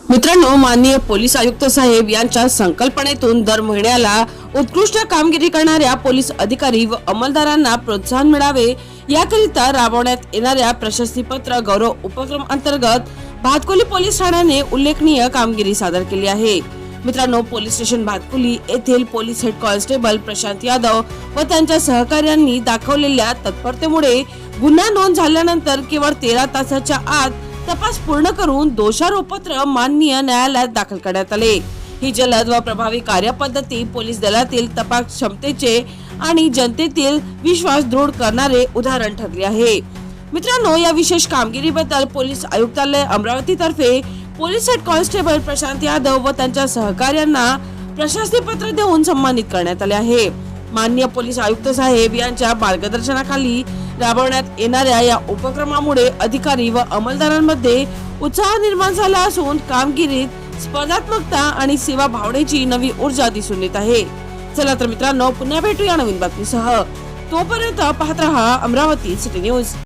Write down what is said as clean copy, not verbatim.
मित्रांनो, माननीय पोलीस आयुक्त साहेब यांच्या संकल्पनेतून दर महिन्याला उत्कृष्ट कामगिरी करणाऱ्या पोलीस अधिकारी व अंमलदारांना प्रोत्साहन मिळावे याकरिता राबवण्यात येणाऱ्या प्रशस्तीपत्र गौरव उपक्रम अंतर्गत भातकुली पोलीस ठाण्याने उल्लेखनीय कामगिरी सादर केली आहे। मित्रांनो, पोलीस स्टेशन भातकुली येथील police head constable Prashant Yadav व त्यांच्या सहकार्यांनी दाखवलेल्या तत्परतेमुळे गुन्हा नोंद झाल्यानंतर केवळ 13 तासाच्या आत तपास पूर्ण करून दोषारोपपत्र माननीय न्यायालयात दाखल करण्यात आले। ही जलद व प्रभावी कार्यपद्धती पोलीस दलातील तपास क्षमतेचे आणि जनतेतील विश्वास दृढ करणारे उदाहरण ठरले आहे। मित्रांनो, या विशेष कामगिरीबद्दल पोलीस आयुक्तालय अमरावती तर्फे police head constable Prashant Yadav व त्यांच्या सहकार्यांना प्रशस्ती पत्र देऊन सन्मानित करण्यात आले आहे। माननीय पोलीस आयुक्त साहेब यांच्या मार्गदर्शनाखाली राबवण्यात येणाऱ्या या उपक्रमामुळे अधिकारी व अंमलदारांमध्ये उत्साह निर्माण झाला असून कामगिरीत स्पर्धात्मकता आणि सेवा भावनेची नवी ऊर्जा दिसून येत आहे। चला तर मित्रांनो, पुन्हा भेटूया नवीन बातमीसह। तोपर्यंत पाहत रहा अमरावती सिटी न्यूज।